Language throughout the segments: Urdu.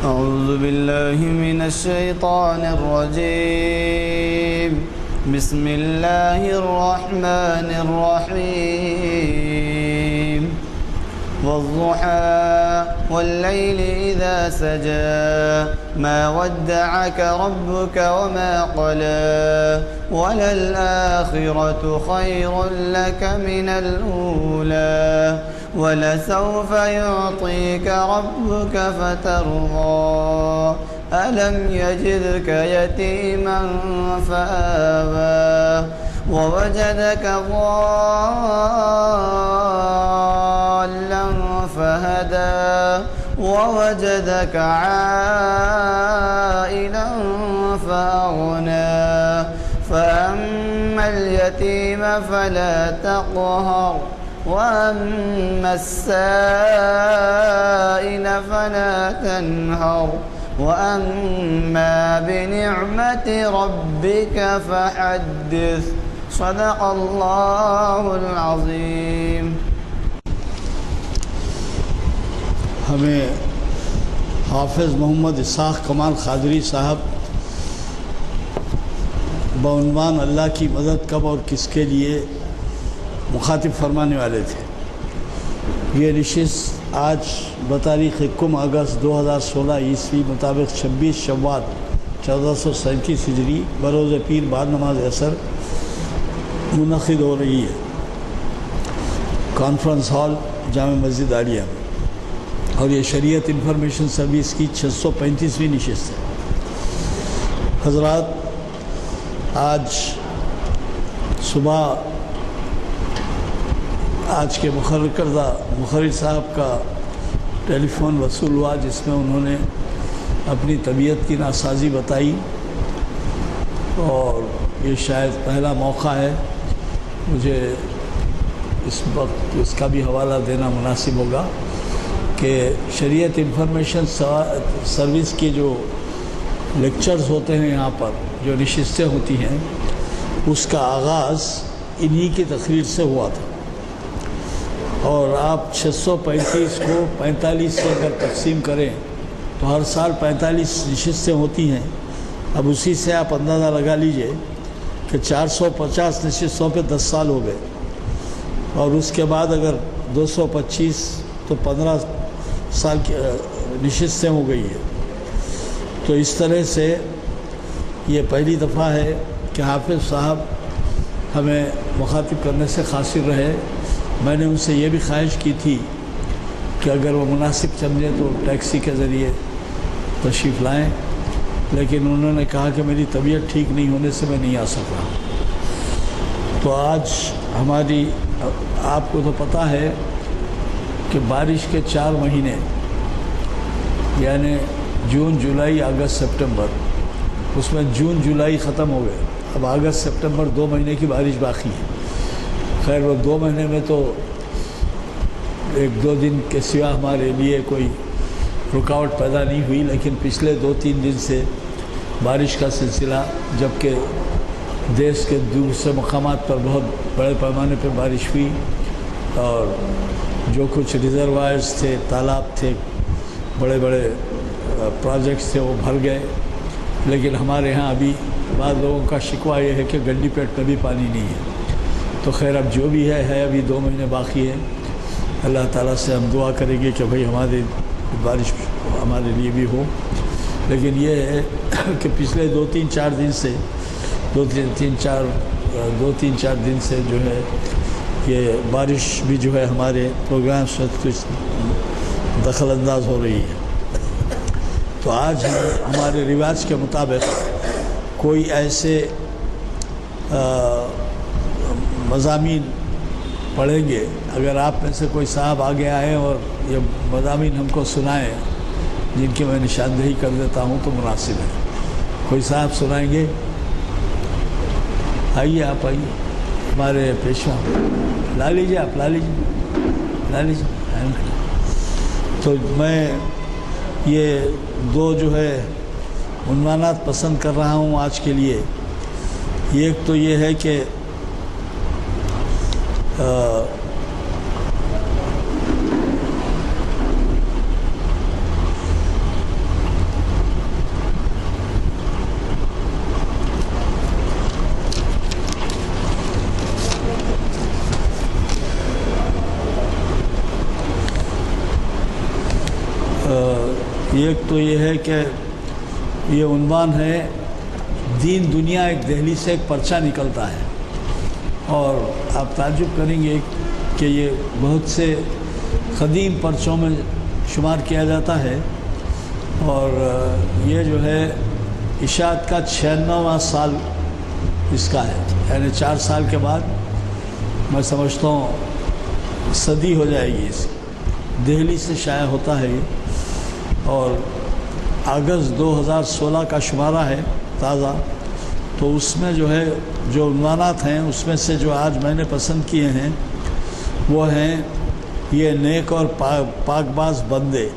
أعوذ بالله من الشيطان الرجيم. بسم الله الرحمن الرحيم. والضحى والليل إذا سجى ما ودعك ربك وما قلى وللآخرة خير لك من الأولى ولسوف يعطيك ربك فترضى ألم يجدك يتيما فآوى ووجدك ضالا فهدى ووجدك عائلا فأغنى فأما اليتيم فلا تقهر وأما السائل فلا تنهر وأما بنعمة ربك فحدث. صدق اللہ العظیم. ہمیں حافظ محمد اسحاق کمال قادری صاحب بعنوان اللہ کی مدد کب اور کس کے لیے مخاطب فرمانے والے تھے. یہ نشست آج بتاریخ 1 اگست 2016 عیسوی مطابق 26 شوال 1437 ہجری بروز پیر بعد نماز عصر منعقد ہو رہی ہے کانفرنس ہال جامع مسجد عالیہ میں، اور یہ شریعت انفارمیشن سروس کی 635ویں نشست ہے. حضرات، آج صبح آج کے مقرر کردہ مقرر صاحب کا ٹیلی فون وصول ہوا، جس میں انہوں نے اپنی طبیعت کی ناسازی بتائی، اور یہ شاید پہلا موقع ہے مجھے اس وقت اس کا بھی حوالہ دینا مناسب ہوگا کہ شریعت انفارمیشن سروس کے جو لیکچرز ہوتے ہیں، یہاں پر جو نشستیں ہوتی ہیں، اس کا آغاز انہی کی تقریر سے ہوا تھا، اور آپ 635 کو 45 سے اگر تقسیم کریں تو ہر سال 45 نشستیں ہوتی ہیں. اب اسی سے آپ اندازہ لگا لیجئے کہ 450 نشستوں پہ 10 سال ہو گئے، اور اس کے بعد اگر 225 تو 15 سال کی نشستیں ہو گئی ہے. تو اس طرح سے یہ پہلی دفعہ ہے کہ حافظ صاحب ہمیں مخاطب کرنے سے قاصر رہے. میں نے ان سے یہ بھی خواہش کی تھی کہ اگر وہ مناسب سمجھیں تو ٹیکسی کے ذریعے تشریف لائیں، لیکن انہوں نے کہا کہ میری طبیعت ٹھیک نہیں ہونے سے میں نہیں آ سکا. تو آج ہماری، آپ کو تو پتہ ہے کہ بارش کے 4 مہینے یعنی جون، جولائی، اگست، سپٹمبر، اس میں جون جولائی ختم ہو گئے. اب اگست سپٹمبر 2 مہینے کی بارش باقی ہے. خیر، وہ 2 مہینے میں تو 1-2 دن کے سوا ہمارے لیے کوئی رکاوٹ پیدا نہیں ہوئی، لیکن پچھلے 2-3 دن سے بارش کا سلسلہ، جبکہ دیش کے دوسرے مقامات پر بہت بڑے پیمانے پہ بارش ہوئی، اور جو کچھ ریزروائرز تھے، تالاب تھے، بڑے بڑے پروجیکٹس تھے، وہ بھر گئے. لیکن ہمارے ہاں ابھی بعض لوگوں کا شکوہ یہ ہے کہ گنڈی پیٹ میں بھی پانی نہیں ہے. تو خیر، اب جو بھی ہے ابھی 2 مہینے باقی ہے. اللہ تعالیٰ سے ہم دعا کریں گے کہ بھئی ہماری بارش ہمارے لیے بھی ہو. لیکن یہ ہے کہ پچھلے 2-3-4 دن سے 2-3-4 دن سے جو ہے یہ بارش بھی جو ہے ہمارے پروگرامس میں کچھ دخل انداز ہو رہی ہے. تو آج ہم ہمارے رواج کے مطابق کوئی ایسے مضامین پڑھیں گے. اگر آپ میں سے کوئی صاحب آگے آئیں اور یہ مضامین ہم کو سنائیں جن کی میں نشاندہی کر دیتا ہوں تو مناسب ہے. کوئی صاحب سنائیں گے؟ آئیے، آپ آئیے، ہمارے پیشوا لا لیجیے، آپ لا لیجیے. تو میں یہ 2 جو ہے عنوانات پسند کر رہا ہوں آج کے لیے. ایک تو یہ ہے کہ ایک تو یہ ہے کہ یہ عنوان ہے دین دنیا ایک دہلی سے ایک پرچہ نکلتا ہے، اور آپ تعجب کریں گے کہ یہ بہت سے قدیم پرچوں میں شمار کیا جاتا ہے، اور یہ جو ہے اشاعت کا 96واں سال اس کا ہے، یعنی 4 سال کے بعد میں سمجھتا ہوں صدی ہو جائے گی اس دہلی سے شائع ہوتا ہے یہ، اور اگست 2016 کا شمارہ ہے تازہ، تو اس میں جو ہے جو عنوانات ہیں اس میں سے جو آج میں نے پسند کیے ہیں وہ ہیں یہ نیک اور پاک باز بندے،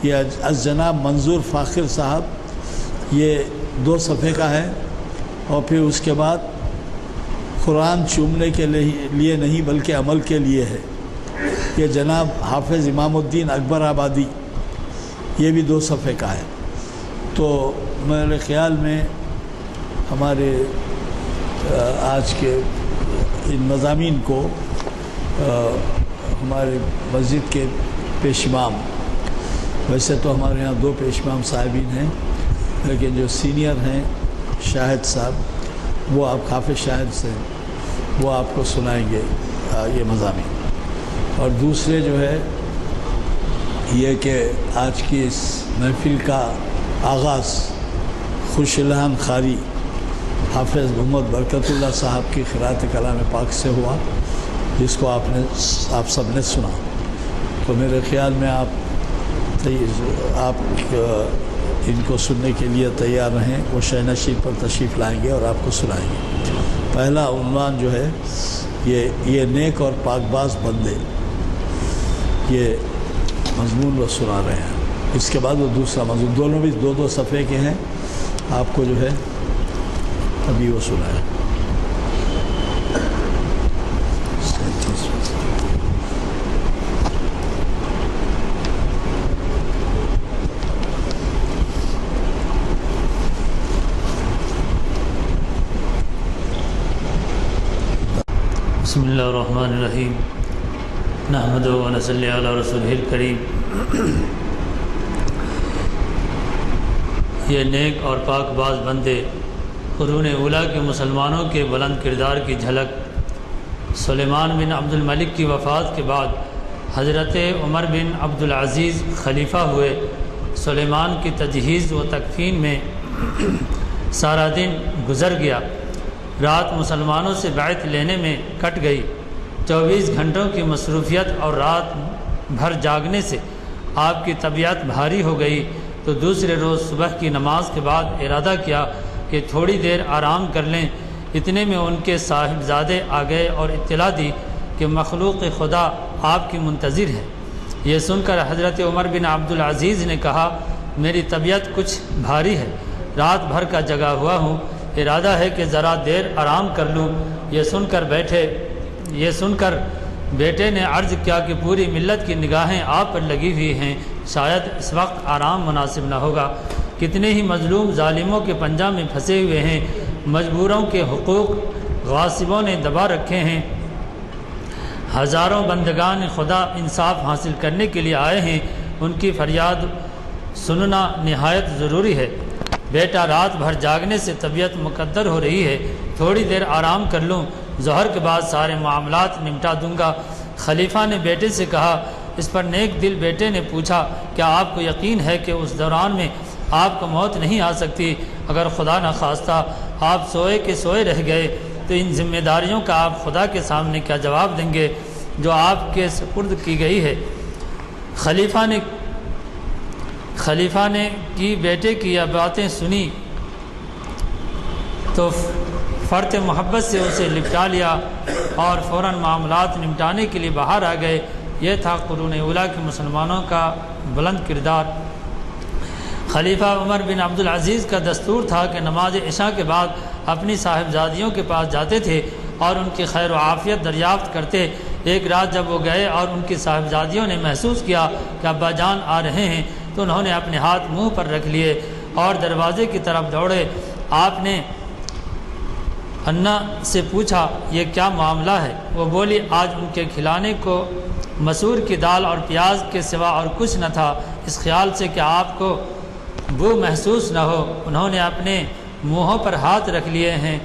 یہ از جناب منظور فاخر صاحب، یہ 2 صفحے کا ہے، اور پھر اس کے بعد قرآن چومنے کے لیے نہیں بلکہ عمل کے لیے ہے، یہ جناب حافظ امام الدین اکبر آبادی، یہ بھی 2 صفحے کا ہے۔ تو میرے خیال میں ہمارے آج کے ان مضامین کو ہمارے مسجد کے پیش امام، ویسے تو ہمارے ہاں 2 پیش امام صاحبین ہیں، لیکن جو سینئر ہیں شاہد صاحب، وہ آپ حافظ شاہد سے وہ آپ کو سنائیں گے یہ مضامین۔ اور دوسرے جو ہے یہ کہ آج کی اس محفل کا آغاز خوش الہان خاری حافظ محمد برکت اللہ صاحب کی قرأت کلام پاک سے ہوا، جس کو آپ سب نے سنا۔ تو میرے خیال میں آپ ان کو سننے کے لیے تیار رہیں، وہ شہنشین پر تشریف لائیں گے اور آپ کو سنائیں گے۔ پہلا عنوان جو ہے یہ نیک اور پاک باز بندے، یہ مضمون وہ سنا رہے ہیں۔ اس کے بعد وہ دوسرا مضمون، دونوں بھی 2 صفحے کے ہیں، آپ کو جو ہے ابھی وہ سنائیں۔ بسم اللہ الرحمن الرحیم، نحمدہ و نصلی علی رسولہ الکریم۔ یہ نیک اور پاک باز بندے قرون اولیٰ کے مسلمانوں کے بلند کردار کی جھلک۔ سلیمان بن عبد الملک کی وفات کے بعد حضرت عمر بن عبد العزیز خلیفہ ہوئے۔ سلیمان کی تجہیز و تکفین میں سارا دن گزر گیا، رات مسلمانوں سے بیعت لینے میں کٹ گئی۔ 24 گھنٹوں کی مصروفیت اور رات بھر جاگنے سے آپ کی طبیعت بھاری ہو گئی، تو دوسرے روز صبح کی نماز کے بعد ارادہ کیا کہ تھوڑی دیر آرام کر لیں۔ اتنے میں ان کے صاحبزادے آ گئے اور اطلاع دی کہ مخلوق خدا آپ کی منتظر ہے۔ یہ سن کر حضرت عمر بن عبد العزیز نے کہا، میری طبیعت کچھ بھاری ہے، رات بھر کا جگا ہوا ہوں، ارادہ ہے کہ ذرا دیر آرام کر لوں۔ یہ سن کر بیٹے نے عرض کیا کہ پوری ملت کی نگاہیں آپ پر لگی ہوئی ہیں، شاید اس وقت آرام مناسب نہ ہوگا۔ کتنے ہی مظلوم ظالموں کے پنجہ میں پھنسے ہوئے ہیں، مجبوروں کے حقوق غاصبوں نے دبا رکھے ہیں، ہزاروں بندگان خدا انصاف حاصل کرنے کے لیے آئے ہیں، ان کی فریاد سننا نہایت ضروری ہے۔ بیٹا، رات بھر جاگنے سے طبیعت مقدر ہو رہی ہے، تھوڑی دیر آرام کر لوں، ظہر کے بعد سارے معاملات نمٹا دوں گا۔ خلیفہ نے بیٹے سے کہا۔ اس پر نیک دل بیٹے نے پوچھا، کیا آپ کو یقین ہے کہ اس دوران میں آپ کو موت نہیں آ سکتی؟ اگر خدا نہ خواستہ آپ سوئے کے سوئے رہ گئے تو ان ذمہ داریوں کا آپ خدا کے سامنے کیا جواب دیں گے جو آپ کے سپرد کی گئی ہے؟ خلیفہ نے کی بیٹے کی یہ باتیں سنی تو فرط محبت سے اسے لپٹا لیا اور فوراً معاملات نمٹانے کے لیے باہر آ گئے۔ یہ تھا قرون اولیٰ کے مسلمانوں کا بلند کردار۔ خلیفہ عمر بن عبد العزیز کا دستور تھا کہ نماز عشاء کے بعد اپنی صاحبزادیوں کے پاس جاتے تھے اور ان کی خیر و عافیت دریافت کرتے۔ ایک رات جب وہ گئے اور ان کی صاحبزادیوں نے محسوس کیا کہ ابا جان آ رہے ہیں تو انہوں نے اپنے ہاتھ منہ پر رکھ لیے اور دروازے کی طرف دوڑے۔ آپ نے انا سے پوچھا، یہ کیا معاملہ ہے؟ وہ بولی، آج ان کے کھلانے کو مسور کی دال اور پیاز کے سوا اور کچھ نہ تھا۔ اس خیال سے کہ آپ کو بو محسوس نہ ہو انہوں نے اپنے منہوں پر ہاتھ رکھ لیے ہیں۔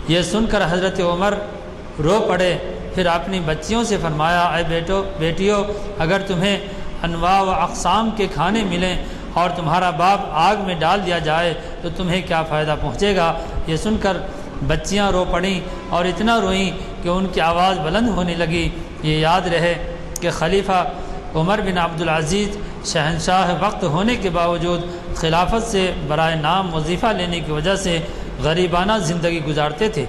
یہ سن کر حضرت عمر رو پڑے، پھر اپنی بچیوں سے فرمایا، اے بیٹیوں، اگر تمہیں انواع و اقسام کے کھانے ملیں اور تمہارا باپ آگ میں ڈال دیا جائے تو تمہیں کیا فائدہ پہنچے گا؟ یہ سن کر بچیاں رو پڑیں اور اتنا روئیں کہ ان کی آواز بلند ہونے لگی۔ یہ یاد رہے کہ خلیفہ عمر بن عبدالعزیز شہنشاہ وقت ہونے کے باوجود خلافت سے برائے نام وظیفہ لینے کی وجہ سے غریبانہ زندگی گزارتے تھے۔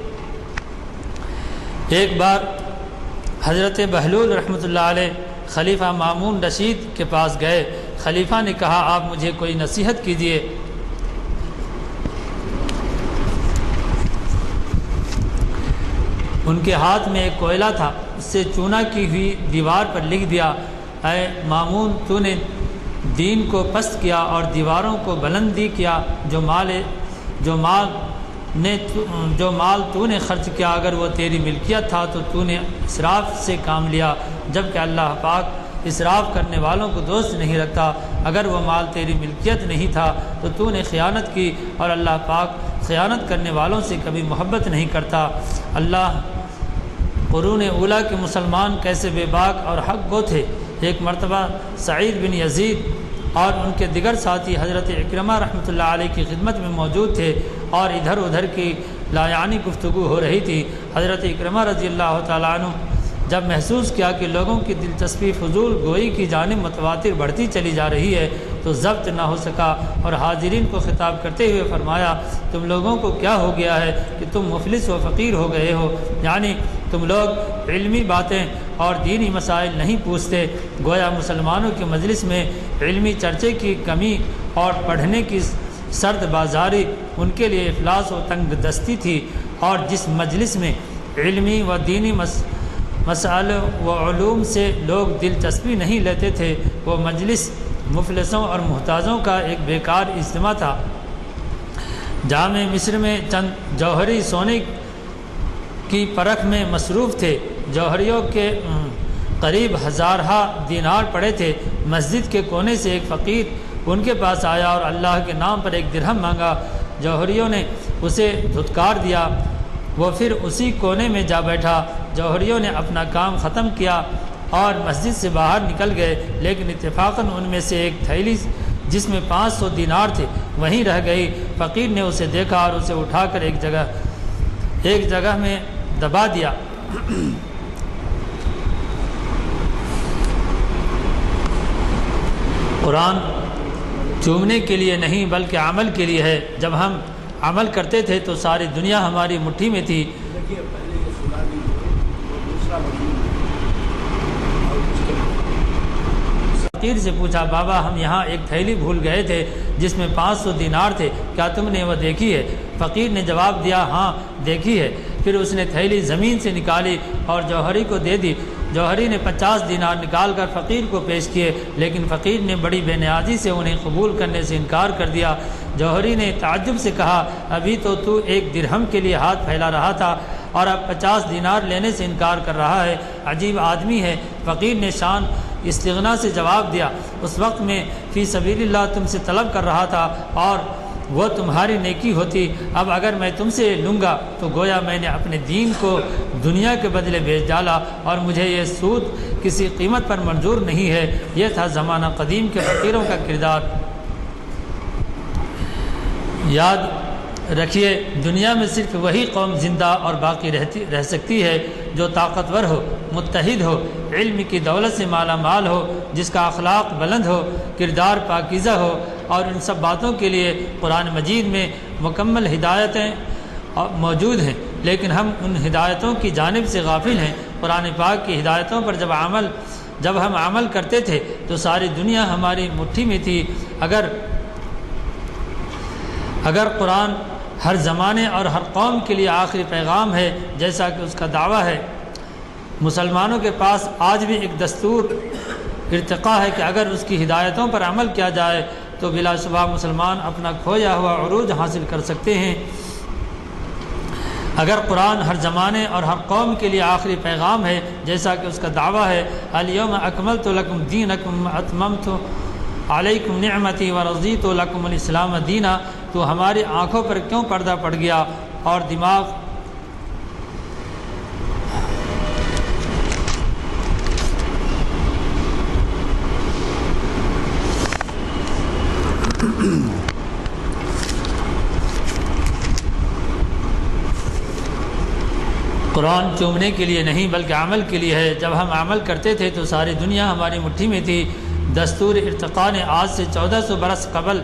ایک بار حضرت بہلول رحمۃ اللہ علیہ خلیفہ مامون رشید کے پاس گئے۔ خلیفہ نے کہا، آپ مجھے کوئی نصیحت کیجیے۔ ان کے ہاتھ میں ایک کوئلہ تھا، اس سے چونا کی ہوئی دیوار پر لکھ دیا، اے مامون، تو نے دین کو پست کیا اور دیواروں کو بلندی کیا، جو مال تو نے خرچ کیا اگر وہ تیری ملکیت تھا تو نے اسراف سے کام لیا، جبکہ اللہ پاک اسراف کرنے والوں کو دوست نہیں رکھتا۔ اگر وہ مال تیری ملکیت نہیں تھا تو نے خیانت کی، اور اللہ پاک خیانت کرنے والوں سے کبھی محبت نہیں کرتا۔ اللہ قرون اولیٰ کے مسلمان کیسے بے باک اور حق گو تھے۔ ایک مرتبہ سعید بن یزید اور ان کے دیگر ساتھی حضرت اکرمہ رحمۃ اللہ علیہ کی خدمت میں موجود تھے اور ادھر ادھر کی لایعنی گفتگو ہو رہی تھی۔ حضرت اکرمہ رضی اللہ تعالیٰ عنہ جب محسوس کیا کہ لوگوں کی دلچسپی فضول گوئی کی جانب متواتر بڑھتی چلی جا رہی ہے تو ضبط نہ ہو سکا اور حاضرین کو خطاب کرتے ہوئے فرمایا، تم لوگوں کو کیا ہو گیا ہے کہ تم مفلس و فقیر ہو گئے ہو؟ یعنی تم لوگ علمی باتیں اور دینی مسائل نہیں پوچھتے۔ گویا مسلمانوں کی مجلس میں علمی چرچے کی کمی اور پڑھنے کی سرد بازاری ان کے لیے افلاس و تنگ دستی تھی، اور جس مجلس میں علمی و دینی مسائل و علوم سے لوگ دلچسپی نہیں لیتے تھے وہ مجلس مفلسوں اور محتاجوں کا ایک بیکار اجتماع تھا۔ جامع مصر میں چند جوہری سونے کی پرکھ میں مصروف تھے۔ جوہریوں کے قریب ہزارہا دینار پڑے تھے۔ مسجد کے کونے سے ایک فقیر ان کے پاس آیا اور اللہ کے نام پر ایک درہم مانگا۔ جوہریوں نے اسے دھتکار دیا، وہ پھر اسی کونے میں جا بیٹھا۔ جوہریوں نے اپنا کام ختم کیا اور مسجد سے باہر نکل گئے، لیکن اتفاقاً ان میں سے ایک تھیلی جس میں 500 دینار تھے وہیں رہ گئی۔ فقیر نے اسے دیکھا اور اسے اٹھا کر ایک جگہ میں دبا دیا۔ قرآن چومنے کے لیے نہیں بلکہ عمل کے لیے ہے۔ جب ہم عمل کرتے تھے تو ساری دنیا ہماری مٹھی میں تھی۔ فقیر سے پوچھا، بابا ہم یہاں ایک تھیلی بھول گئے تھے جس میں 500 دینار تھے، کیا تم نے وہ دیکھی ہے؟ فقیر نے جواب دیا، ہاں دیکھی ہے۔ پھر اس نے تھیلی زمین سے نکالی اور جوہری کو دے دی۔ جوہری نے 50 دینار نکال کر فقیر کو پیش کیے، لیکن فقیر نے بڑی بے نیازی سے انہیں قبول کرنے سے انکار کر دیا۔ جوہری نے تعجب سے کہا، ابھی تو ایک درہم کے لیے ہاتھ پھیلا رہا تھا اور اب 50 دینار لینے سے انکار کر رہا ہے، عجیب آدمی ہے۔ فقیر نے شان استغنا سے جواب دیا، اس وقت میں فی سبیل اللہ تم سے طلب کر رہا تھا اور وہ تمہاری نیکی ہوتی، اب اگر میں تم سے لوں گا تو گویا میں نے اپنے دین کو دنیا کے بدلے بیچ ڈالا اور مجھے یہ سود کسی قیمت پر منظور نہیں ہے۔ یہ تھا زمانہ قدیم کے فقیروں کا کردار۔ یاد رکھیے، دنیا میں صرف وہی قوم زندہ اور باقی رہ سکتی ہے جو طاقتور ہو، متحد ہو، علم کی دولت سے مالا مال ہو، جس کا اخلاق بلند ہو، کردار پاکیزہ ہو، اور ان سب باتوں کے لیے قرآن مجید میں مکمل ہدایتیں موجود ہیں، لیکن ہم ان ہدایتوں کی جانب سے غافل ہیں۔ قرآن پاک کی ہدایتوں پر جب ہم عمل کرتے تھے تو ساری دنیا ہماری مٹھی میں تھی۔ اگر قرآن ہر زمانے اور ہر قوم کے لیے آخری پیغام ہے جیسا کہ اس کا دعویٰ ہے، مسلمانوں کے پاس آج بھی ایک دستور ارتقا ہے کہ اگر اس کی ہدایتوں پر عمل کیا جائے تو بلا شبہ مسلمان اپنا کھویا ہوا عروج حاصل کر سکتے ہیں۔ اگر قرآن ہر زمانے اور ہر قوم کے لیے آخری پیغام ہے جیسا کہ اس کا دعویٰ ہے، الیوم اکملت لکم دینکم اتممت علیکم نعمتی ورضیت لکم الاسلام دینا، تو ہماری آنکھوں پر کیوں پردہ پڑ گیا اور دماغ قرآن چومنے کے لیے نہیں بلکہ عمل کے لیے ہے۔ جب ہم عمل کرتے تھے تو ساری دنیا ہماری مٹھی میں تھی۔ دستور ارتقاء نے آج سے 1400 برس قبل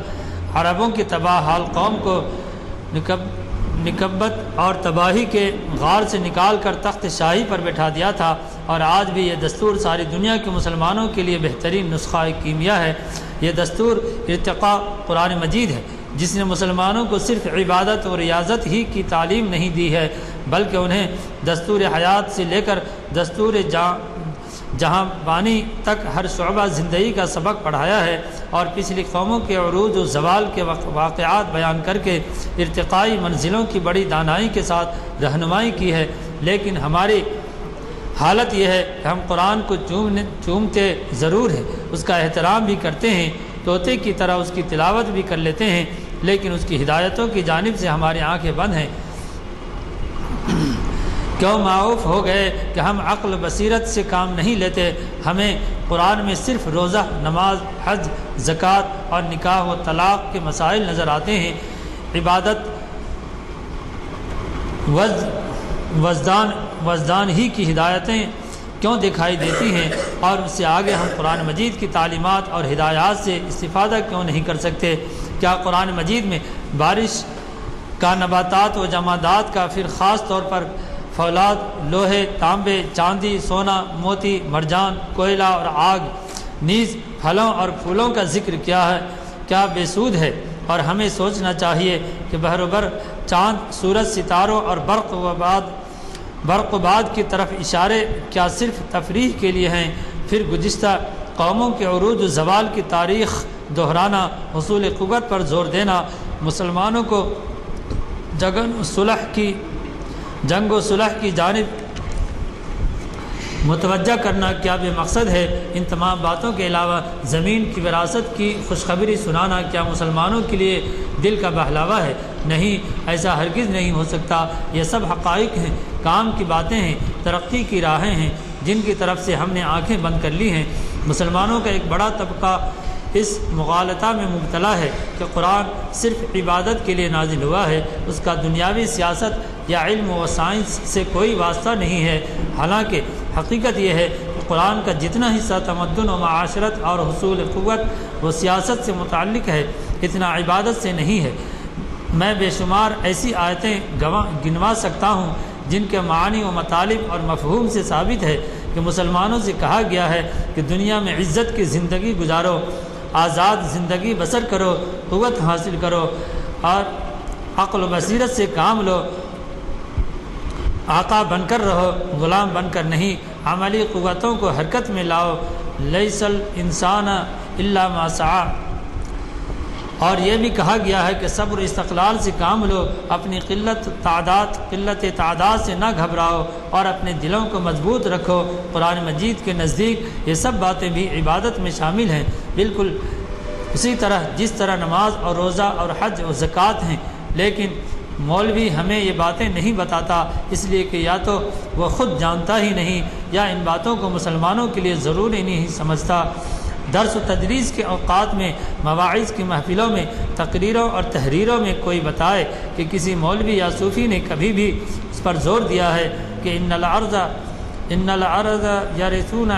عربوں کی تباہ حال قوم کو نکبت اور تباہی کے غار سے نکال کر تخت شاہی پر بٹھا دیا تھا، اور آج بھی یہ دستور ساری دنیا کے مسلمانوں کے لیے بہترین نسخہ کیمیا ہے۔ یہ دستور ارتقاء قرآن مجید ہے، جس نے مسلمانوں کو صرف عبادت اور ریاضت ہی کی تعلیم نہیں دی ہے، بلکہ انہیں دستور حیات سے لے کر دستور جہاں بانی تک ہر شعبہ زندگی کا سبق پڑھایا ہے، اور پچھلی قوموں کے عروج و زوال کے واقعات بیان کر کے ارتقائی منزلوں کی بڑی دانائی کے ساتھ رہنمائی کی ہے۔ لیکن ہماری حالت یہ ہے کہ ہم قرآن کو چومتے ضرور ہیں، اس کا احترام بھی کرتے ہیں، طوطے کی طرح اس کی تلاوت بھی کر لیتے ہیں، لیکن اس کی ہدایتوں کی جانب سے ہماری آنکھیں بند ہیں۔ کیوں معروف ہو گئے کہ ہم عقل بصیرت سے کام نہیں لیتے؟ ہمیں قرآن میں صرف روزہ، نماز، حج، زکوٰۃ اور نکاح و طلاق کے مسائل نظر آتے ہیں۔ عبادت وجدان ہی کی ہدایتیں کیوں دکھائی دیتی ہیں، اور اس سے آگے ہم قرآن مجید کی تعلیمات اور ہدایات سے استفادہ کیوں نہیں کر سکتے؟ کیا قرآن مجید میں بارش کا، نباتات و جمادات کا، پھر خاص طور پر فولاد، لوہے، تانبے، چاندی، سونا، موتی، مرجان، کوئلہ اور آگ، نیز پھلوں اور پھولوں کا ذکر کیا بے سود ہے؟ اور ہمیں سوچنا چاہیے کہ بہروبر چاند، سورج، ستاروں اور برق و باد کی طرف اشارے کیا صرف تفریح کے لیے ہیں؟ پھر گزشتہ قوموں کے عروج و زوال کی تاریخ دہرانا، حصول قوت پر زور دینا، مسلمانوں کو جنگ و صلح کی جانب متوجہ کرنا کیا بے مقصد ہے؟ ان تمام باتوں کے علاوہ زمین کی وراثت کی خوشخبری سنانا کیا مسلمانوں کے لیے دل کا بہلاوا ہے؟ نہیں، ایسا ہرگز نہیں ہو سکتا۔ یہ سب حقائق ہیں، کام کی باتیں ہیں، ترقی کی راہیں ہیں، جن کی طرف سے ہم نے آنکھیں بند کر لی ہیں۔ مسلمانوں کا ایک بڑا طبقہ اس مغالطہ میں مبتلا ہے کہ قرآن صرف عبادت کے لیے نازل ہوا ہے، اس کا دنیاوی سیاست یا علم و سائنس سے کوئی واسطہ نہیں ہے۔ حالانکہ حقیقت یہ ہے کہ قرآن کا جتنا حصہ تمدن و معاشرت اور حصول قوت و سیاست سے متعلق ہے، اتنا عبادت سے نہیں ہے۔ میں بے شمار ایسی آیتیں گنوا سکتا ہوں جن کے معنی و مطالب اور مفہوم سے ثابت ہے کہ مسلمانوں سے کہا گیا ہے کہ دنیا میں عزت کی زندگی گزارو، آزاد زندگی بسر کرو، قوت حاصل کرو اور عقل و بصیرت سے کام لو، آقا بن کر رہو، غلام بن کر نہیں۔ عملی قوتوں کو حرکت میں لاؤ، لیس الانسان الا ما سعی۔ اور یہ بھی کہا گیا ہے کہ صبر استقلال سے کام لو، اپنی قلت تعداد سے نہ گھبراؤ اور اپنے دلوں کو مضبوط رکھو۔ قرآن مجید کے نزدیک یہ سب باتیں بھی عبادت میں شامل ہیں، بالکل اسی طرح جس طرح نماز اور روزہ اور حج و زکوٰۃ ہیں۔ لیکن مولوی ہمیں یہ باتیں نہیں بتاتا، اس لیے کہ یا تو وہ خود جانتا ہی نہیں یا ان باتوں کو مسلمانوں کے لیے ضروری نہیں سمجھتا۔ درس و تدریس کے اوقات میں، مواعظ کی محفلوں میں، تقریروں اور تحریروں میں کوئی بتائے کہ کسی مولوی یا صوفی نے کبھی بھی اس پر زور دیا ہے کہ ان الارض یرثون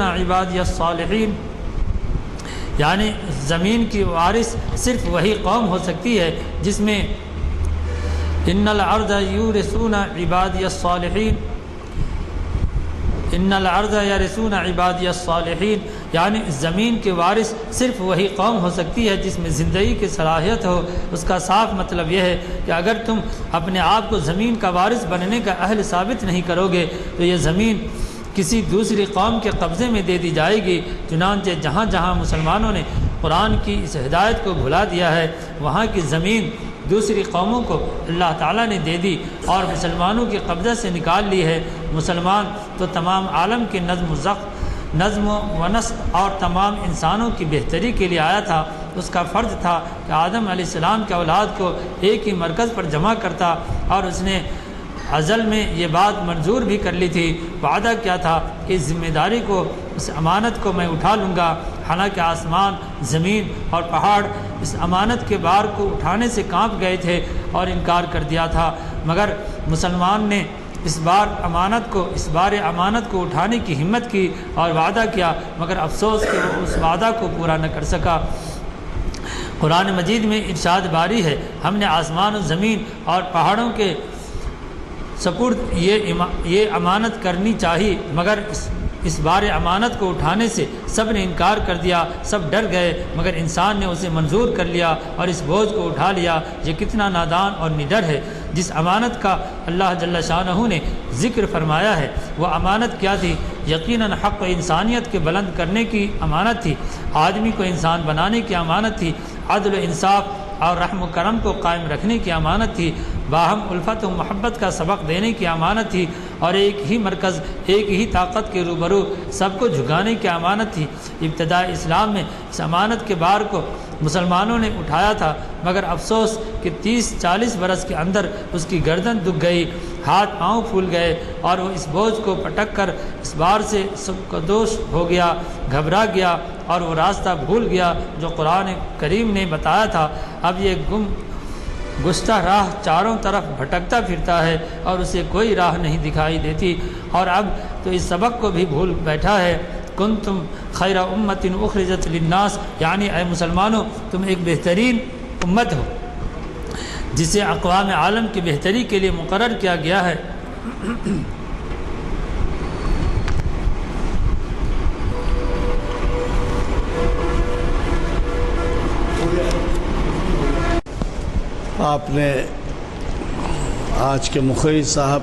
عبادی الصالحین، یعنی زمین کی وارث صرف وہی قوم ہو سکتی ہے جس میں ان الارض یورثون عبادی الصالحین، ان الارض یرثون عبادی الصالحین، یعنی زمین کے وارث صرف وہی قوم ہو سکتی ہے جس میں زندگی کی صلاحیت ہو۔ اس کا صاف مطلب یہ ہے کہ اگر تم اپنے آپ کو زمین کا وارث بننے کا اہل ثابت نہیں کرو گے تو یہ زمین کسی دوسری قوم کے قبضے میں دے دی جائے گی۔ چنانچہ جہاں جہاں مسلمانوں نے قرآن کی اس ہدایت کو بھلا دیا ہے، وہاں کی زمین دوسری قوموں کو اللہ تعالیٰ نے دے دی اور مسلمانوں کے قبضے سے نکال لی ہے۔ مسلمان تو تمام عالم کے نظم و نسق اور تمام انسانوں کی بہتری کے لیے آیا تھا، اس کا فرض تھا کہ آدم علیہ السلام کے اولاد کو ایک ہی مرکز پر جمع کرتا، اور اس نے ازل میں یہ بات منظور بھی کر لی تھی، وعدہ کیا تھا کہ اس ذمہ داری کو، اس امانت کو میں اٹھا لوں گا۔ حالانکہ آسمان، زمین اور پہاڑ اس امانت کے بار کو اٹھانے سے کانپ گئے تھے اور انکار کر دیا تھا، مگر مسلمان نے اس بار امانت کو اٹھانے کی ہمت کی اور وعدہ کیا، مگر افسوس کہ وہ اس وعدہ کو پورا نہ کر سکا۔ قرآن مجید میں ارشاد باری ہے، ہم نے آسمان و زمین اور پہاڑوں کے سپرد یہ امانت کرنی چاہیے، مگر اس بار امانت کو اٹھانے سے سب نے انکار کر دیا، سب ڈر گئے، مگر انسان نے اسے منظور کر لیا اور اس بوجھ کو اٹھا لیا۔ یہ کتنا نادان اور نڈر ہے۔ جس امانت کا اللہ جل شانہ نے ذکر فرمایا ہے وہ امانت کیا تھی؟ یقیناً حق و انسانیت کے بلند کرنے کی امانت تھی، آدمی کو انسان بنانے کی امانت تھی، عدل و انصاف اور رحم و کرم کو قائم رکھنے کی امانت تھی، باہم الفت و محبت کا سبق دینے کی امانت تھی، اور ایک ہی مرکز، ایک ہی طاقت کے روبرو سب کو جھکانے کی امانت تھی۔ ابتداء اسلام میں اس امانت کے بار کو مسلمانوں نے اٹھایا تھا، مگر افسوس کہ 30-40 برس کے اندر اس کی گردن دکھ گئی، ہاتھ پاؤں پھول گئے، اور وہ اس بوجھ کو پٹک کر اس بار سے سبکدوش ہو گیا، گھبرا گیا، اور وہ راستہ بھول گیا جو قرآن کریم نے بتایا تھا۔ اب یہ گشتہ راہ چاروں طرف بھٹکتا پھرتا ہے اور اسے کوئی راہ نہیں دکھائی دیتی، اور اب تو اس سبق کو بھی بھول بیٹھا ہے۔ کنتم خیر امت اخرجت للناس، یعنی اے مسلمانوں تم ایک بہترین امت ہو جسے اقوام عالم کی بہتری کے لیے مقرر کیا گیا ہے۔ آپ نے آج کے مخرج صاحب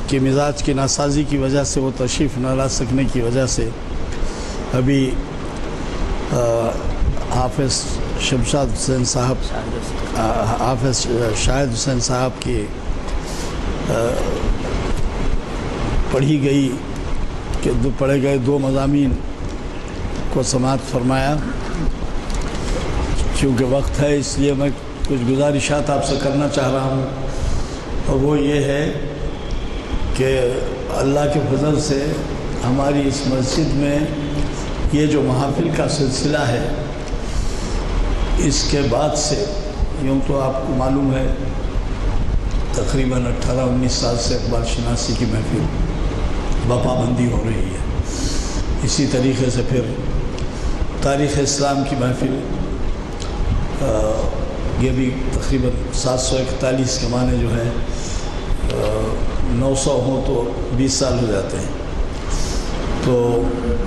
کے مزاج کی ناسازی کی وجہ سے وہ تشریف نہ لا سکنے کی وجہ سے ابھی حافظ شمشاد حسین صاحب حافظ شاہد حسین صاحب کی پڑھی گئے دو مضامین کو سماعت فرمایا۔ چونکہ وقت ہے اس لیے میں کچھ گزارشات آپ سے کرنا چاہ رہا ہوں، اور وہ یہ ہے کہ اللہ کے فضل سے ہماری اس مسجد میں یہ جو محافل کا سلسلہ ہے، اس کے بعد سے یوں تو آپ کو معلوم ہے تقریباً 18-19 سال سے اقبال شناسی کی محفل بپابندی ہو رہی ہے۔ اسی طریقے سے پھر تاریخ اسلام کی محفل یہ بھی تقریباً 741 کے معنی جو ہے 900 ہوں تو 20 سال ہو جاتے ہیں، تو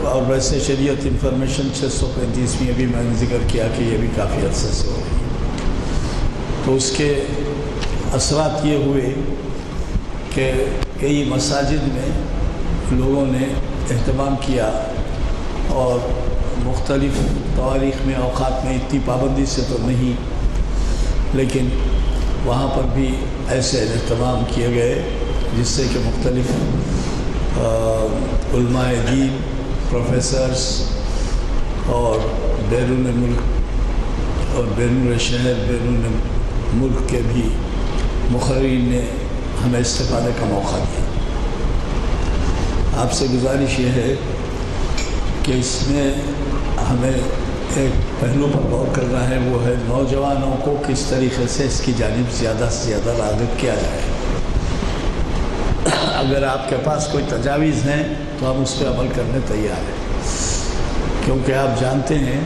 اور ویسے شریعت انفارمیشن 635 میں ابھی میں نے ذکر کیا کہ یہ بھی کافی عرصے سے ہو رہی ہے۔ تو اس کے اثرات یہ ہوئے کہ کئی مساجد میں لوگوں نے اہتمام کیا، اور مختلف تواریخ میں اوقات میں اتنی پابندی سے تو نہیں، لیکن وہاں پر بھی ایسے اہتمام کیے گئے جس سے کہ مختلف علماء دین، پروفیسرز اور بیرون ملک اور بیرون شہر بیرون ملک کے بھی مقررین نے ہمیں استفادے کا موقع دیا۔ آپ سے گزارش یہ ہے کہ اس میں ہمیں ایک پہلو پر غور کرنا ہے، وہ ہے نوجوانوں کو کس طریقے سے اس کی جانب زیادہ سے زیادہ راغب کیا جائے۔ اگر آپ کے پاس کوئی تجاویز ہیں تو ہم اس پہ عمل کرنے تیار ہیں، کیونکہ آپ جانتے ہیں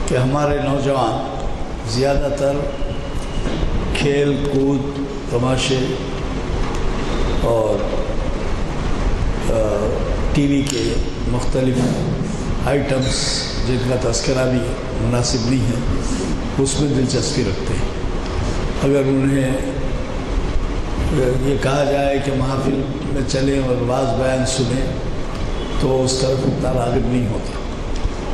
کہ ہمارے نوجوان زیادہ تر کھیل کود، تماشے اور ٹی وی کے مختلف آئٹمس جن کا تذکرہ بھی مناسب نہیں ہے اس میں دلچسپی رکھتے ہیں۔ اگر انہیں یہ کہا جائے کہ محافل میں چلیں اور واعظ بیان سنیں تو اس طرف اتنا راغب نہیں ہوتا،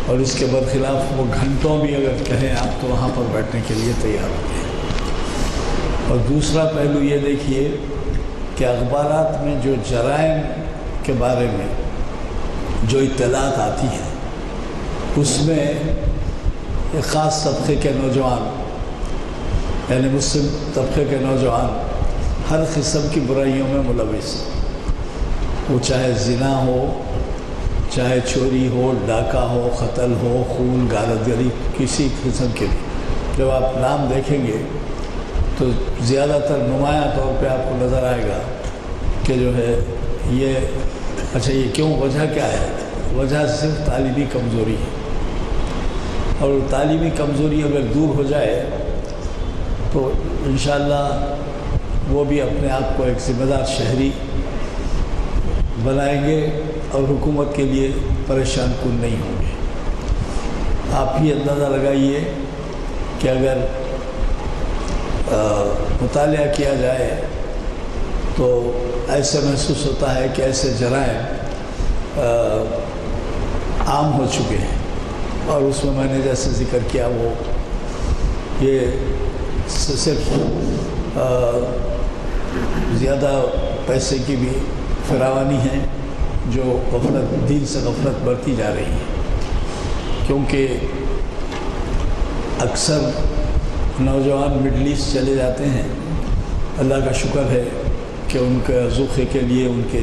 اور اس کے برخلاف وہ گھنٹوں بھی اگر کہیں آپ تو وہاں پر بیٹھنے کے لیے تیار ہوتے ہیں۔ اور دوسرا پہلو یہ دیکھیے کہ اخبارات میں جو جرائم کے بارے میں جو اطلاعات آتی ہیں اس میں ایک خاص طبقے کے نوجوان یعنی مسلم طبقے کے نوجوان ہر قسم کی برائیوں میں ملوث ہیں، وہ چاہے زنا ہو، چاہے چوری ہو، ڈاکہ ہو، قتل ہو، خون، غارتگری، کسی قسم کے بھی جب آپ نام دیکھیں گے تو زیادہ تر نمایاں طور پہ آپ کو نظر آئے گا کہ جو ہے یہ اچھا یہ کیوں، وجہ کیا ہے؟ وجہ صرف تعلیمی کمزوری ہے، اور تعلیمی کمزوری اگر دور ہو جائے تو انشاءاللہ وہ بھی اپنے آپ کو ایک ذمہ دار شہری بنائیں گے اور حکومت کے لیے پریشان کن نہیں ہوں گے۔ آپ ہی اندازہ لگائیے کہ اگر مطالعہ کیا جائے تو ایسے محسوس ہوتا ہے کہ ایسے جرائم عام ہو چکے ہیں، اور اس میں نے جیسے ذکر کیا وہ یہ صرف زیادہ پیسے کی بھی فراوانی ہے جو غفلت، دین سے غفلت بڑھتی جا رہی ہے، کیونکہ اکثر نوجوان مڈل ایسٹ چلے جاتے ہیں۔ اللہ کا شکر ہے کہ ان کے ذوقے کے لیے، ان کے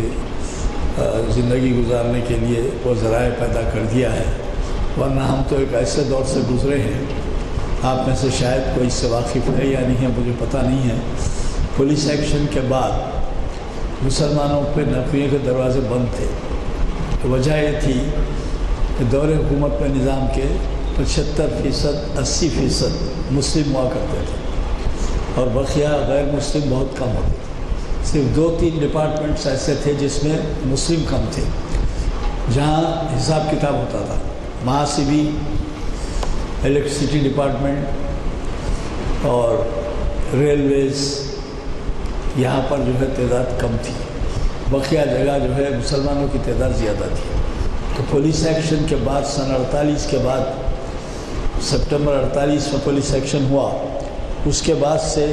زندگی گزارنے کے لیے وہ ذرائع پیدا کر دیا ہے، ورنہ ہم تو ایک ایسے دور سے گزرے ہیں، آپ میں سے شاید کوئی اس سے واقف ہے یا نہیں ہے مجھے پتہ نہیں ہے، پولیس ایکشن کے بعد مسلمانوں پہ نقویوں کے دروازے بند تھے۔ وجہ یہ تھی کہ دور حکومت میں نظام کے 75% 80% مسلم ہوا کرتے تھے اور بقیہ غیر مسلم بہت کم ہوتے تھے۔ صرف 2-3 ڈپارٹمنٹس ایسے تھے جس میں مسلم کم تھے، جہاں حساب کتاب ہوتا تھا، محاسبی، الیکٹریسٹی ڈپارٹمنٹ اور ریلویز، یہاں پر جو ہے تعداد کم تھی، بقیہ جگہ جو ہے مسلمانوں کی تعداد زیادہ تھی۔ تو پولیس ایکشن کے بعد سن 48 کے بعد، سپٹمبر 48 میں پولیس ایکشن ہوا، اس کے بعد سے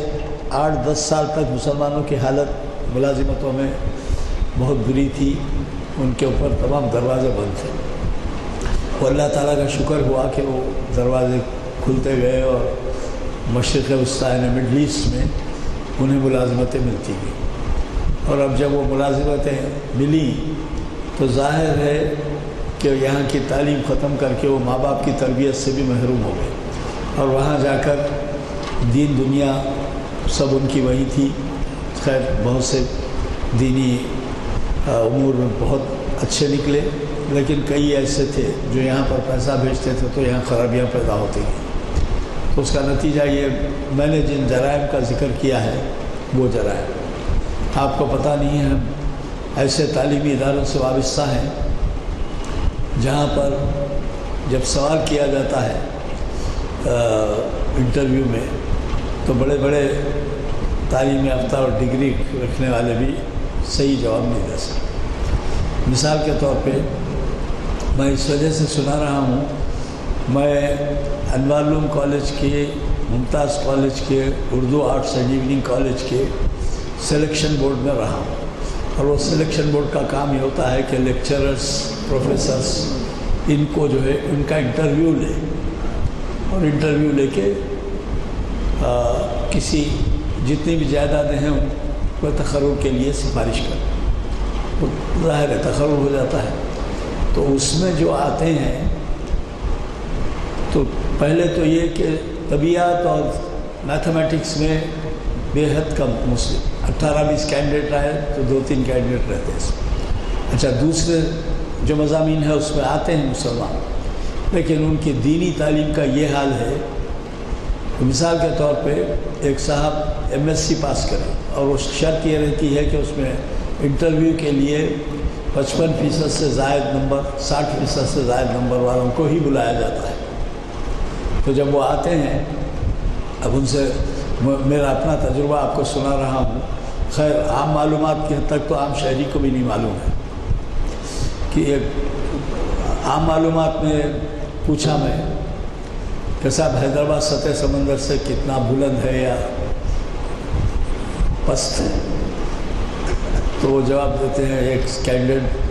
8-10 سال تک مسلمانوں کی حالت ملازمتوں میں بہت بری تھی، ان کے اوپر تمام دروازے بند تھے۔ اور اللہ تعالیٰ کا شکر ہوا کہ وہ دروازے کھلتے گئے اور مشرق وسطیٰ یعنی مڈل ایسٹ میں انہیں ملازمتیں ملتی گئیں، اور اب جب وہ ملازمتیں ملیں تو ظاہر ہے کہ یہاں کی تعلیم ختم کر کے وہ ماں باپ کی تربیت سے بھی محروم ہو گئے، اور وہاں جا کر دین دنیا سب ان کی وہی تھی۔ خیر بہت سے دینی امور میں بہت اچھے نکلے، لیکن کئی ایسے تھے جو یہاں پر پیسہ بھیجتے تھے تو یہاں خرابیاں پیدا ہوتی ہیں۔ تو اس کا نتیجہ یہ، میں نے جن جرائم کا ذکر کیا ہے وہ جرائم آپ کو پتہ نہیں ہے، ہم ایسے تعلیمی اداروں سے وابستہ ہیں جہاں پر جب سوال کیا جاتا ہے انٹرویو میں تو بڑے بڑے تعلیم یافتہ اور ڈگری رکھنے والے بھی صحیح جواب نہیں دے سکتے۔ مثال کے طور پہ میں اس وجہ سے سنا رہا ہوں، میں انوار العلوم کالج کے، ممتاز کالج کے، Urdu arts and evening college کے سلیکشن بورڈ میں رہا ہوں، اور وہ سلیکشن بورڈ کا کام یہ ہوتا ہے کہ لیکچررز، پروفیسرز، ان کو جو ہے ان کا انٹرویو لے، اور انٹرویو لے کے کسی جتنی بھی جائیدادیں ہیں ان کو تقرر کے لیے سفارش کریں، ظاہر ہے تقرر ہو جاتا ہے۔ تو اس میں جو آتے ہیں تو پہلے تو یہ کہ طبیعت اور میتھمیٹکس میں بے حد کم مسلم، 18-20 کینڈیڈیٹ آئے تو 2-3 کینڈیڈیٹ رہتے ہیں۔ اچھا دوسرے جو مضامین ہے اس میں آتے ہیں مسلمان، لیکن ان کی دینی تعلیم کا یہ حال ہے کہ مثال کے طور پہ ایک صاحب MSc پاس کرے اور وہ شرط یہ رہتی ہے کہ اس میں انٹرویو کے لیے 55% سے زائد نمبر، 60% سے زائد نمبر والوں کو ہی بلایا جاتا ہے۔ تو جب وہ آتے ہیں، اب ان سے میرا اپنا تجربہ آپ کو سنا رہا ہوں، خیر عام معلومات کی حد تک تو عام شہری کو بھی نہیں معلوم ہے کہ ایک عام معلومات میں پوچھا میں کہ صاحب حیدرآباد سطح سمندر سے کتنا بلند ہے یا پست ہے، تو وہ جواب دیتے ہیں، ایک کینڈیڈیٹ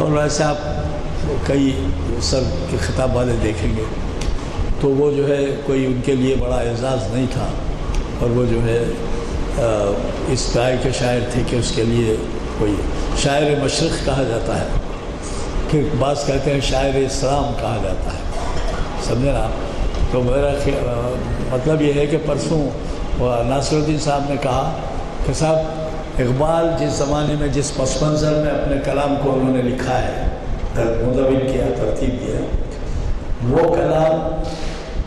اور ویسے آپ کئی سر کے خطاب والے دیکھیں گے تو وہ جو ہے کوئی ان کے لیے بڑا اعزاز نہیں تھا، اور وہ جو ہے اس رائے کے شاعر تھے کہ اس کے لیے کوئی شاعر مشرق کہا جاتا ہے، پھر بعض کہتے ہیں شاعر اسلام کہا جاتا ہے، سمجھے نا؟ تو میرا مطلب یہ ہے کہ پرسوں ناصر الدین صاحب نے کہا کہ صاحب اقبال جس زمانے میں جس پس منظر میں اپنے کلام کو انہوں نے لکھا ہے، مدون کیا، ترتیب دیا، وہ کلام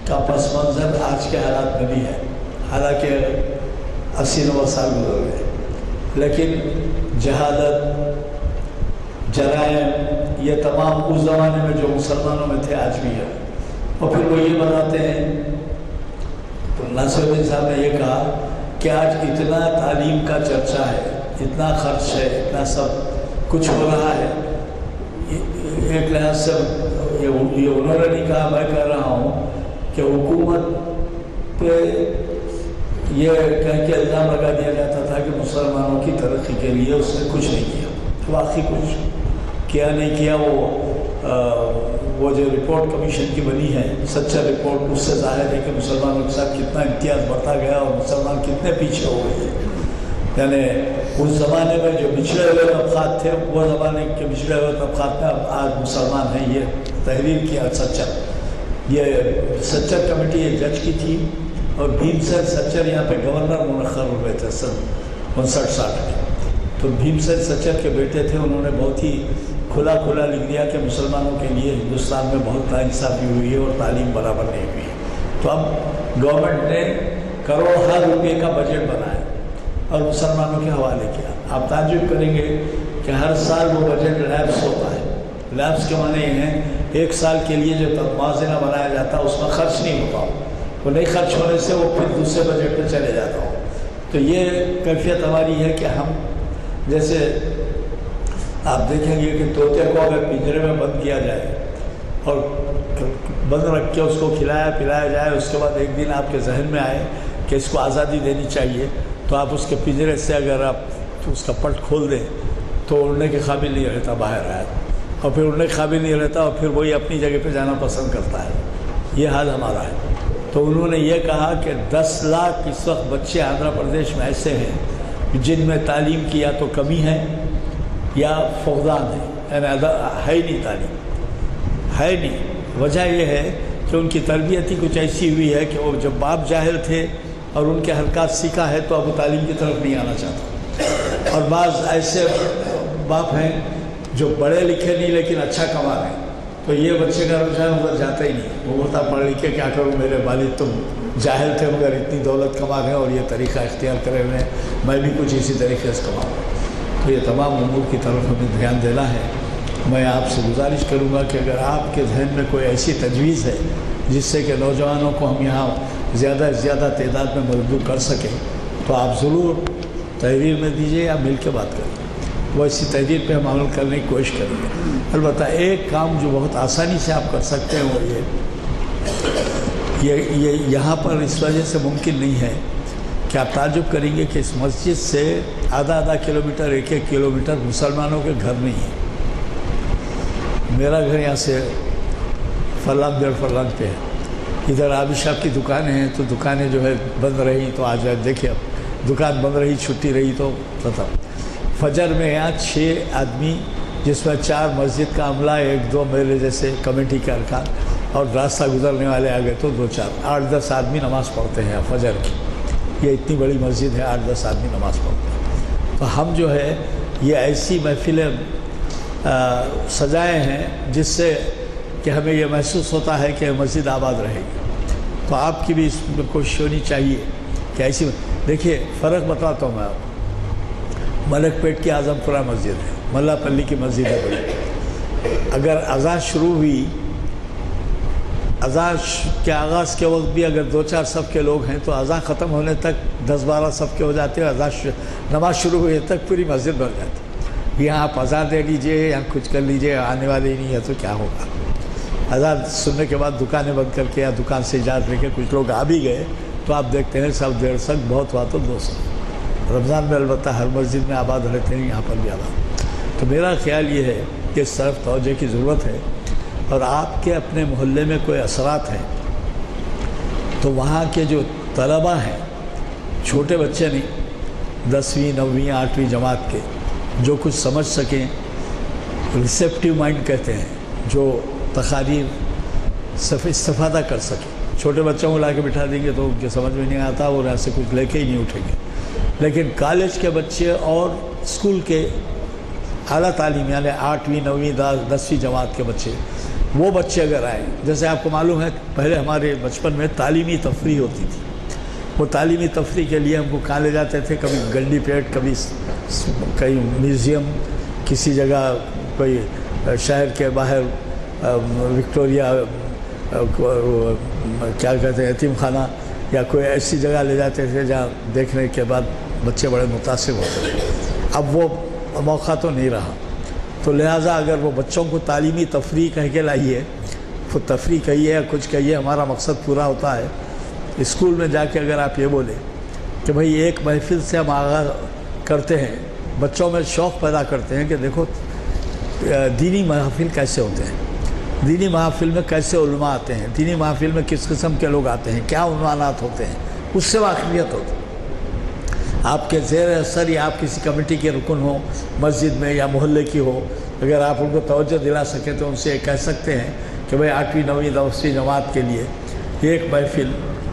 کا پس منظر آج کے حالات میں بھی ہے، حالانکہ 80-90 سال گزر گئے، لیکن جہالت، جرائم، یہ تمام اس زمانے میں جو مسلمانوں میں تھے آج بھی ہے۔ اور پھر وہ یہ بتاتے ہیں، تو ناصر الدین صاحب نے یہ کہا کہ آج اتنا تعلیم کا چرچا ہے، اتنا خرچ ہے، اتنا سب کچھ ہو رہا ہے، ایک لحاظ سے یہ انہوں نے نہیں کہا، میں کہہ رہا ہوں کہ حکومت پہ یہ کہہ کے الزام لگا دیا جاتا تھا کہ مسلمانوں کی ترقی کے لیے اس نے کچھ نہیں کیا، واقعی کچھ کیا نہیں کیا۔ وہ جو رپورٹ کمیشن کی بنی ہے، سچا رپورٹ، اس سے ظاہر ہے کہ مسلمانوں کے ساتھ کتنا امتیاز بڑھتا گیا اور مسلمان کتنے پیچھے ہو گئے۔ یعنی اس زمانے میں جو بچھڑے ہوئے طبقات تھے، وہ زمانے کے بچھڑے ہوئے طبقات میں اب آج مسلمان ہیں۔ یہ تحریر کیا سچر، یہ سچر کمیٹی ایک جج کی تھی، اور بھیم سین سچر یہاں پہ گورنر منتخب ہوئے تھے سن 59-60 میں۔ تو بھیم سین سچر کے بیٹے تھے، انہوں نے بہت ہی کھلا لکھ دیا کہ مسلمانوں کے لیے ہندوستان میں بہت ناانصافی ہوئی ہے اور تعلیم برابر نہیں ہوئی ہے۔ تو اب گورنمنٹ نے کروڑوں روپے کا بجٹ بنایا اور مسلمانوں کے حوالے کیا۔ آپ تعجب کریں گے کہ ہر سال وہ بجٹ لیبس ہوتا ہے۔ لیبس کے معنی یہ ہیں ایک سال کے لیے جو موازنہ بنایا جاتا ہے اس میں خرچ نہیں ہوتا، وہ نہیں خرچ ہونے سے وہ پھر دوسرے بجٹ پہ چلے جاتا ہوں۔ تو یہ کیفیت ہماری ہے کہ ہم جیسے آپ دیکھیں گے کہ طوطے کو اگر پنجرے میں بند کیا جائے اور بند رکھ کے اس کو کھلایا پلایا جائے، اس کے بعد ایک دن آپ کے ذہن میں آئے کہ اس کو آزادی دینی چاہیے، تو آپ اس کے پنجرے سے اگر آپ اس کا پٹ کھول دیں تو اڑنے کے قابل نہیں رہتا باہر آئے، اور پھر اڑنے کے قابل نہیں رہتا، اور پھر وہی اپنی جگہ پہ جانا پسند کرتا ہے۔ یہ حال ہمارا ہے۔ تو انہوں نے یہ کہا کہ 10 لاکھ اس وقت بچے آندھرا پردیش میں ایسے ہیں جن میں تعلیم کی یا تو کمی ہے یا فقدان ہے، یعنی ہے نہیں، تعلیم ہے نہیں۔ وجہ یہ ہے کہ ان کی تربیت ہی کچھ ایسی ہوئی ہے کہ وہ جب باپ جاہل تھے اور ان کے حرکات سیکھا ہے تو اب وہ تعلیم کی طرف نہیں آنا چاہتا۔ اور بعض ایسے باپ ہیں جو پڑھے لکھے نہیں لیکن اچھا کما رہے ہیں، تو یہ بچے کا رجحان ادھر جاتا ہی نہیں۔ وہ بولتا پڑھ لکھ کے کیا کروں، میرے والد تم جاہل تھے مگر اتنی دولت کما رہے ہیں اور یہ طریقہ اختیار کرے ہوئے ہیں، میں بھی کچھ اسی طریقے سے کماؤں۔ تو یہ تمام امور کی طرف ہمیں دھیان دینا ہے۔ میں آپ سے گزارش کروں گا کہ اگر آپ کے ذہن میں کوئی ایسی تجویز ہے جس سے کہ نوجوانوں کو ہم یہاں زیادہ سے زیادہ تعداد میں مدعو کر سکیں تو آپ ضرور تحریر میں دیجیے یا مل کے بات کریں، وہ اسی تحریر پہ ہم عمل کرنے کی کوشش کریں گے۔ البتہ ایک کام جو بہت آسانی سے آپ کر سکتے ہیں وہ یہ یہاں پر اس وجہ سے ممکن نہیں ہے کہ آپ تعجب کریں گے کہ اس مسجد سے آدھا کلومیٹر 1 کلومیٹر مسلمانوں کے گھر نہیں ہے۔ میرا گھر یہاں سے فرلانگ 1.5 فرلانگ پہ ہے۔ ادھر عابد صاحب کی دکانیں ہیں تو دکانیں جو ہے بند رہی تو آج دیکھیں اب دکان بند رہی، چھٹی رہی تو ختم۔ فجر میں یہاں 6 آدمی جس میں 4 مسجد کا عملہ، 1-2 میرے جیسے کمیٹی کے ارکان اور راستہ گزرنے والے آ گئے تو 2-4 8-10 آدمی نماز پڑھتے ہیں فجر کی۔ یہ اتنی بڑی مسجد ہے، 8-10 آدمی نماز پڑھتے ہیں۔ تو ہم جو ہے یہ ایسی محفلیں سجائے ہیں جس سے کہ ہمیں یہ محسوس ہوتا ہے کہ مسجد آباد رہے گی۔ تو آپ کی بھی اس میں کوشش ہونی چاہیے کہ ایسی دیکھیے فرق بتاتا ہوں میں آپ۔ ملک پیٹ کی اعظم پورہ مسجد ہے، ملا پلی کی مسجد ہے بڑی۔ اگر اذان شروع ہوئی، اذان کے آغاز کے وقت بھی اگر 2-4 صف کے لوگ ہیں تو اذان ختم ہونے تک 10-12 صف کے ہو جاتے ہیں، نماز شروع ہونے تک پوری مسجد بھر جاتی ہے۔ یہاں آپ اذان دے لیجئے یا کچھ کر لیجئے، آنے والے ہی نہیں ہے تو کیا ہوگا۔ اذان سننے کے بعد دکانیں بند کر کے یا دکان سے اجازت لے کے کچھ لوگ آ بھی گئے تو آپ دیکھتے ہیں 150 صف، بہت ہوا تو 200۔ رمضان میں البتہ ہر مسجد میں آباد رہتے ہیں، یہاں پر بھی آباد۔ تو میرا خیال یہ ہے کہ اس طرف توجہ کی ضرورت ہے، اور آپ کے اپنے محلے میں کوئی اثرات ہیں تو وہاں کے جو طلباء ہیں، چھوٹے بچے نہیں، 10ویں 9ویں 8ویں جماعت کے، جو کچھ سمجھ سکیں، ریسیپٹیو مائنڈ کہتے ہیں، جو تقاریر سے استفادہ کر سکیں. چھوٹے بچوں کو لا کے بٹھا دیں گے تو ان کے سمجھ میں نہیں آتا، اور ایسے کچھ لے کے ہی نہیں اٹھیں گے. لیکن کالج کے بچے اور اسکول کے اعلیٰ تعلیم یعنی 8ویں 9ویں 10ویں جماعت کے بچے، وہ بچے اگر آئیں، جیسے آپ کو معلوم ہے پہلے ہمارے بچپن میں تعلیمی تفریح ہوتی تھی، وہ تعلیمی تفریح کے لیے ہم کو کہاں لے جاتے تھے، کبھی گنڈی پیٹ، کبھی کہیں میوزیم، کسی جگہ کوئی شہر کے باہر وکٹوریا کیا کہتے ہیں یتیم خانہ، یا کوئی ایسی جگہ لے جاتے تھے جہاں دیکھنے کے بعد بچے بڑے متاثر ہوتے تھے. اب وہ موقع تو نہیں رہا، تو لہٰذا اگر وہ بچوں کو تعلیمی تفریح کہہ کے لائیے، وہ تفریح کہیے یا کچھ کہیے، ہمارا مقصد پورا ہوتا ہے. اسکول میں جا کے اگر آپ یہ بولیں کہ بھئی ایک محفل سے ہم آغاز کرتے ہیں، بچوں میں شوق پیدا کرتے ہیں کہ دیکھو دینی محافل کیسے ہوتے ہیں، دینی محافل میں کیسے علماء آتے ہیں، دینی محافل میں کس قسم کے لوگ آتے ہیں، کیا عنوانات ہوتے ہیں، اس سے واقفیت ہوتی ہے. آپ کے زیر اثر یا آپ کسی کمیٹی کے رکن ہوں مسجد میں یا محلے کی ہو، اگر آپ ان کو توجہ دلا سکیں تو ان سے کہہ سکتے ہیں کہ بھئی 8ویں 9ویں 10ویں جماعت کے لیے ایک محفل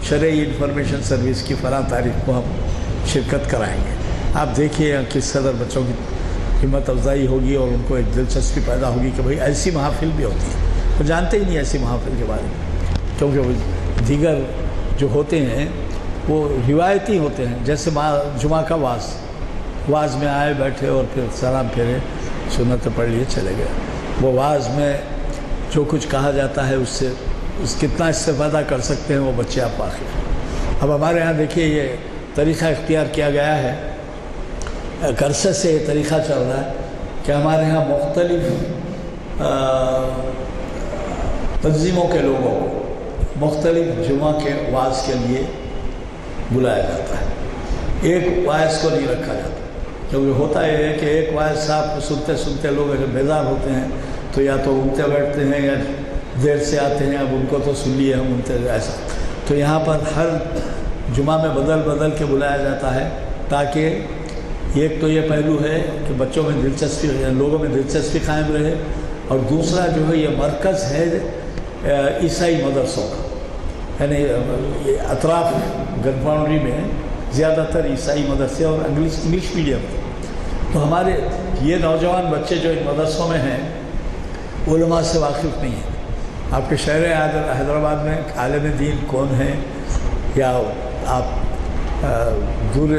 شرعی انفارمیشن سروس کی 15 تاریخ کو ہم شرکت کرائیں گے. آپ دیکھیے کس قدر بچوں کی ہمت افزائی ہوگی اور ان کو ایک دلچسپی پیدا ہوگی کہ بھئی ایسی محافل بھی ہوتی ہے. وہ جانتے ہی نہیں ایسی محافل کے بارے میں، کیونکہ وہ دیگر جو ہوتے ہیں وہ روایتی ہوتے ہیں، جیسے جمعہ کا واعظ میں آئے بیٹھے اور پھر سلام پھیرے، سنتیں پڑھ لیے چلے گئے. وہ واعظ میں جو کچھ کہا جاتا ہے اس سے کتنا استفادہ کر سکتے ہیں وہ بچے آپ واقعی. اب ہمارے یہاں دیکھیے یہ طریقہ اختیار کیا گیا ہے، عرصے سے یہ طریقہ چل رہا ہے کہ ہمارے یہاں مختلف تنظیموں کے لوگوں کو مختلف جمعہ کے واعظ کے لیے بلایا جاتا ہے. ایک واعظ کو نہیں رکھا جاتا، کیونکہ ہوتا یہ ہے کہ ایک واعظ صاحب کو سنتے سنتے لوگ اگر بیدار ہوتے ہیں تو یا تو اٹھتے بیٹھتے ہیں یا دیر سے آتے ہیں، اب ان کو تو سن لیے ہم انتے ایسا. تو یہاں پر ہر جمعہ میں بدل کے بلایا جاتا ہے تاکہ ایک تو یہ پہلو ہے کہ بچوں میں دلچسپی، لوگوں میں دلچسپی قائم رہے، اور دوسرا جو ہے یہ مرکز ہے عیسائی مدرسوں کا، یعنی اطراف گن باؤنڈری میں زیادہ تر عیسائی مدرسے اور انگلش میڈیم. تو ہمارے یہ نوجوان بچے جو ان مدرسوں میں ہیں علماء سے واقف نہیں ہیں. آپ کے شہر حیدرآباد میں عالم دین کون ہیں، یا آپ دور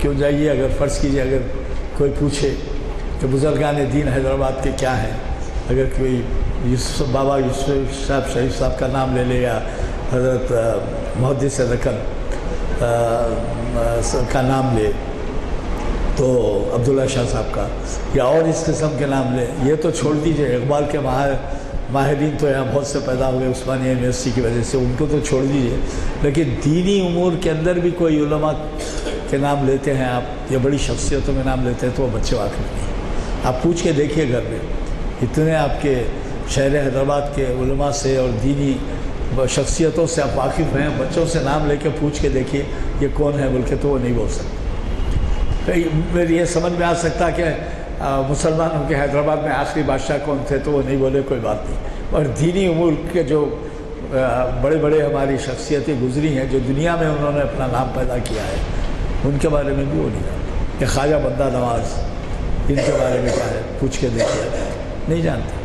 کیوں جائیے، اگر فرض کیجیے اگر کوئی پوچھے کہ بزرگان دین حیدرآباد کے کیا ہیں، اگر کوئی بابا یوسف صاحب شریف صاحب کا نام لے لے، یا حضرت محدث دکن کا نام لے، تو عبداللہ شاہ صاحب کا، یا اور اس قسم کے نام لے، یہ تو چھوڑ دیجئے. اقبال کے ماہرین تو یہاں بہت سے پیدا ہوئے عثمانیہ یونیورسٹی کی وجہ سے، ان کو تو چھوڑ دیجئے. لیکن دینی امور کے اندر بھی کوئی علماء کے نام لیتے ہیں آپ، یا بڑی شخصیتوں میں نام لیتے ہیں، تو وہ بچے واقف نہیں ہیں. آپ پوچھ کے دیکھیے گھر میں اتنے آپ کے شہر حیدرآباد کے علماء سے اور دینی شخصیتوں سے آپ واقف ہیں، بچوں سے نام لے کے پوچھ کے دیکھیے یہ کون ہے بول کے، تو وہ نہیں بول سکتے. میری یہ سمجھ میں آ سکتا کہ مسلمانوں کے حیدرآباد میں آخری بادشاہ کون تھے، تو وہ نہیں بولے، کوئی بات نہیں. اور دینی امور کے جو بڑے بڑے ہماری شخصیتیں گزری ہیں، جو دنیا میں انہوں نے اپنا نام پیدا کیا ہے، ان کے بارے میں بھی وہ نہیں جانتے. کہ خواجہ بندہ نواز، ان کے بارے میں کیا ہے، پوچھ کے دیکھیے، نہیں جانتے.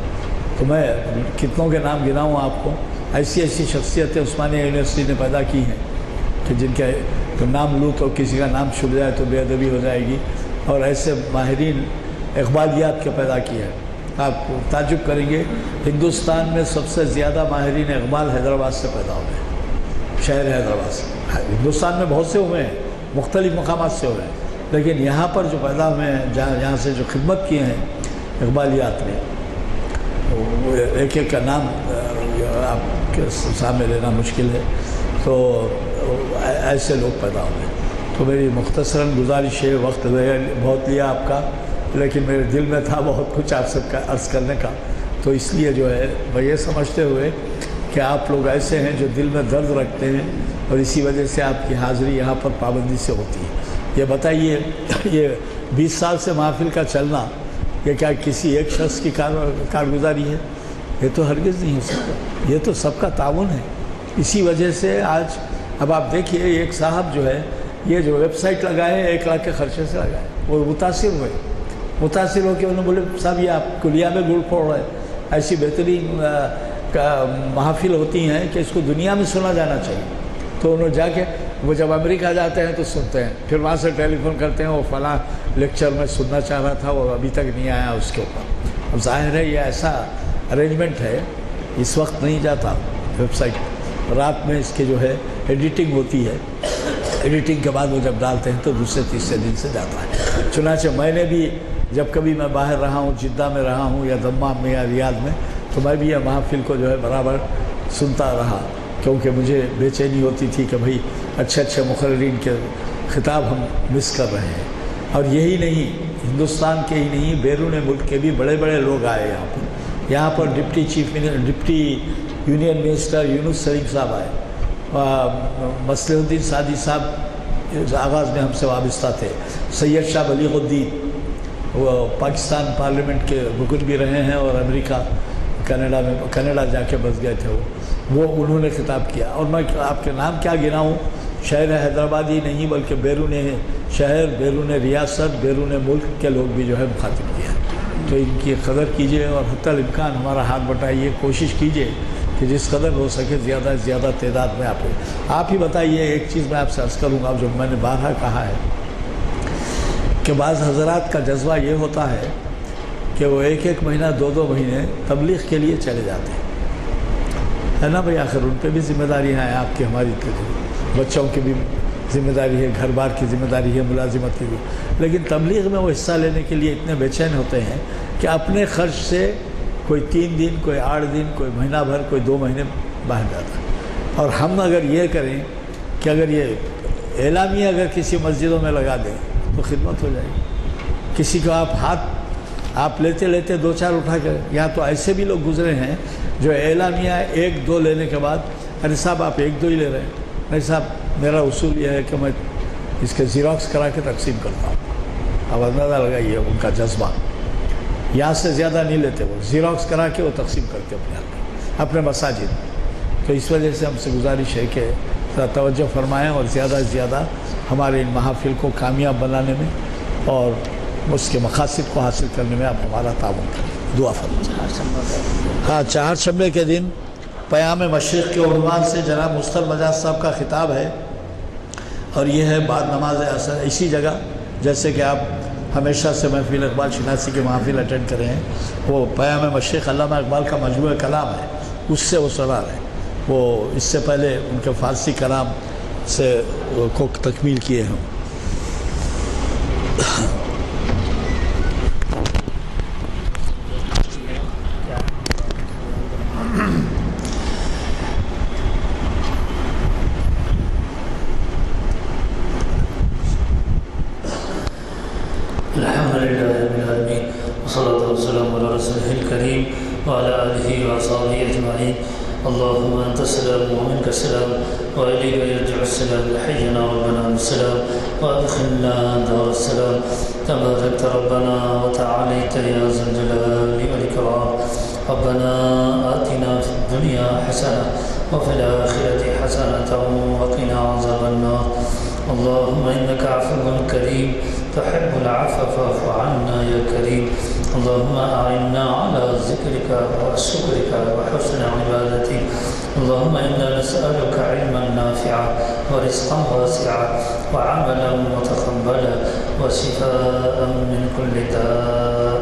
تو میں کتنوں کے نام گناؤں آپ کو. ایسی شخصیتیں عثمانیہ یونیورسٹی نے پیدا کی ہیں کہ جن کے نام لوں تو کسی کا نام چھپ جائے تو بے ادبی ہو جائے گی. اور ایسے ماہرین اقبالیات کے پیدا کیے ہیں. آپ تعجب کریں گے، ہندوستان میں سب سے زیادہ ماہرین اقبال حیدرآباد سے پیدا ہوئے ہیں، شہر حیدرآباد سے. ہندوستان میں بہت سے ہوئے ہیں، مختلف مقامات سے ہوئے ہیں، لیکن یہاں پر جو پیدا ہوئے ہیں، یہاں سے جو خدمت کیے ہیں اقبالیات میں، ایک ایک کا نام آپ کے سامنے لینا مشکل ہے. تو ایسے لوگ پیدا ہوئے. تو میری مختصراً گزارش ہے، وقت بہت لیا آپ کا، لیکن میرے دل میں تھا بہت کچھ آپ سب کا عرض کرنے کا، تو اس لیے جو ہے میں یہ سمجھتے ہوئے کہ آپ لوگ ایسے ہیں جو دل میں درد رکھتے ہیں اور اسی وجہ سے آپ کی حاضری یہاں پر پابندی سے ہوتی ہے. یہ بتائیے، یہ 20 سال سے محفل کا چلنا، یہ کیا کسی ایک شخص کی کارگزاری ہے؟ یہ تو ہرگز نہیں ہو سکتا، یہ تو سب کا تعاون ہے. اسی وجہ سے آج اب آپ دیکھیے ایک صاحب جو ہے یہ جو ویب سائٹ لگائے 1 لاکھ کے خرچے سے لگائے، وہ متاثر ہو کے انہوں نے بولے صاحب یہ آپ کلیا میں گڑ پھوڑ رہے ہیں، ایسی بہترین محافل ہوتی ہیں کہ اس کو دنیا میں سنا جانا چاہیے. تو انہوں جا کے وہ جب امریکہ جاتے ہیں تو سنتے ہیں، پھر وہاں سے ٹیلی فون کرتے ہیں وہ فلاں لیکچر میں سننا چاہ رہا تھا، وہ ابھی تک نہیں آیا اس کے اوپر. اب ظاہر ہے یہ ایسا ارینجمنٹ ہے، اس وقت نہیں جاتا ویب سائٹ، رات میں اس کے جو ہے ایڈیٹنگ ہوتی ہے، ایڈیٹنگ کے بعد وہ جب ڈالتے ہیں تو دوسرے تیسرے دن سے جاتا ہے. چنانچہ میں نے بھی جب کبھی میں باہر رہا ہوں، جدہ میں رہا ہوں یا دمام میں یا ریاض میں، تو میں بھی یہ محفل کو جو ہے برابر سنتا رہا، کیونکہ مجھے بے چینی ہوتی تھی کہ بھئی اچھے مقررین کے خطاب ہم مس کر رہے ہیں. اور یہی نہیں، ہندوستان کے ہی نہیں بیرون ملک کے بھی بڑے بڑے لوگ آئے یہاں پر ڈپٹی یونین منسٹر یونس سلیم صاحب آئے، مصلح الدین سعدی صاحب آغاز میں ہم سے وابستہ تھے، سید شاہ بلیغ الدین وہ پاکستان پارلیمنٹ کے رکن بھی رہے ہیں اور امریکہ کینیڈا جا کے بس گئے تھے، وہ انہوں نے خطاب کیا. اور میں آپ کے نام کیا گناؤں، شہر حیدرآباد ہی نہیں بلکہ بیرون شہر، بیرون ریاست، بیرون ملک کے لوگ بھی جو ہے مخاطب کیا. تو ان کی قدر کیجئے اور حتی الامکان ہمارا ہاتھ بٹائیے، کوشش کیجئے کہ جس قدر ہو سکے زیادہ سے زیادہ تعداد میں آپ ہی بتائیے. ایک چیز میں آپ سے عرض کروں گا جو میں نے بارہا کہا ہے کہ بعض حضرات کا جذبہ یہ ہوتا ہے کہ وہ 1 مہینہ 2 مہینے تبلیغ کے لیے چلے جاتے ہیں، ہے نا بھئی؟ آخر ان پہ بھی ذمہ داریاں ہیں، آپ کی ہماری بچوں کی بھی ذمہ داری ہے، گھر بار کی ذمہ داری ہے، ملازمت کی بھی. لیکن تبلیغ میں وہ حصہ لینے کے لیے اتنے بے چین ہوتے ہیں کہ اپنے خرچ سے کوئی 3 دن، کوئی 8 دن، کوئی مہینہ بھر، کوئی 2 مہینے باہر جاتا ہے. اور ہم اگر یہ کریں کہ اگر یہ اعلامیہ اگر کسی مسجدوں میں لگا دیں تو خدمت ہو جائے گی. کسی کو آپ لیتے 2-4 اٹھا کر، یہاں تو ایسے بھی لوگ گزرے ہیں جو اعلامیہ 1-2 لینے کے بعد، ارے صاحب آپ 1-2 ہی لے رہے ہیں، نہیں صاحب میرا اصول یہ ہے کہ میں اس کے زیراکس کرا کے تقسیم کرتا ہوں. اب اندازہ لگائیے ان کا جذبہ، یہاں سے زیادہ نہیں لیتے، وہ زیراکس کرا کے وہ تقسیم کرتے اپنے مساجد. تو اس وجہ سے ہم سے گزارش ہے کہ ذرا توجہ فرمائیں اور زیادہ سے زیادہ ہمارے ان محافل کو کامیاب بنانے میں اور اس کے مقاصد کو حاصل کرنے میں آپ ہمارا تعاون کریں. دعا فرمائیں. ہاں، چہارشنبے کے دن پیام مشرق کے عنوان سے جناب مصطفی مجاز صاحب کا خطاب ہے اور یہ ہے بعد نماز عصر اسی جگہ، جیسے کہ آپ ہمیشہ سے محفل اقبال شناسی کے محافل اٹینڈ کرے ہیں. وہ پیام مشرق علامہ اقبال کا مجموعہ کلام ہے، اس سے وہ سنا رہے ہیں. وہ اس سے پہلے ان کے فارسی کلام سے کو تکمیل کیے ہیں. اللهم أنت السلام ومنك السلام وإليك يرجع السلام. حينا ربنا بالسلام وأدخلنا دار السلام. تباركت ربنا وتعاليت يا ذا الجلال والإكرام. ربنا آتنا في الدنيا حسنة وفي الآخرة حسنة وقنا عذاب النار. اللهم إنك عفو كريم تحب العفو فاعف عنا يا كريم. اللهم أعنا على ذكرك وشكرك وحسن عبادتك. اللهم إنا نسألك علما نافعا ورزقا واسعا وعملا متقبلا وشفاء من كل داء.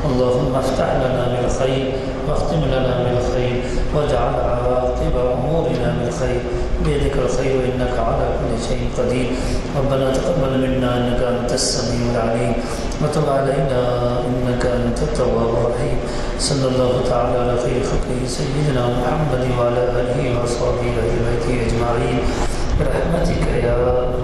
اللهم افتح لنا بالخير واختم لنا بالخير واجعل عواقب أمورنا بالخير. بيدك الخير إنك على كل شيء قدير. ربنا تقبل منا إنك أنت السميع العليم وتب علينا إنك أنت التواب الرحيم. صلى الله تعالى على خير خلقه سيدنا محمد وعلى آله وصحبه أجمعين برحمتك يا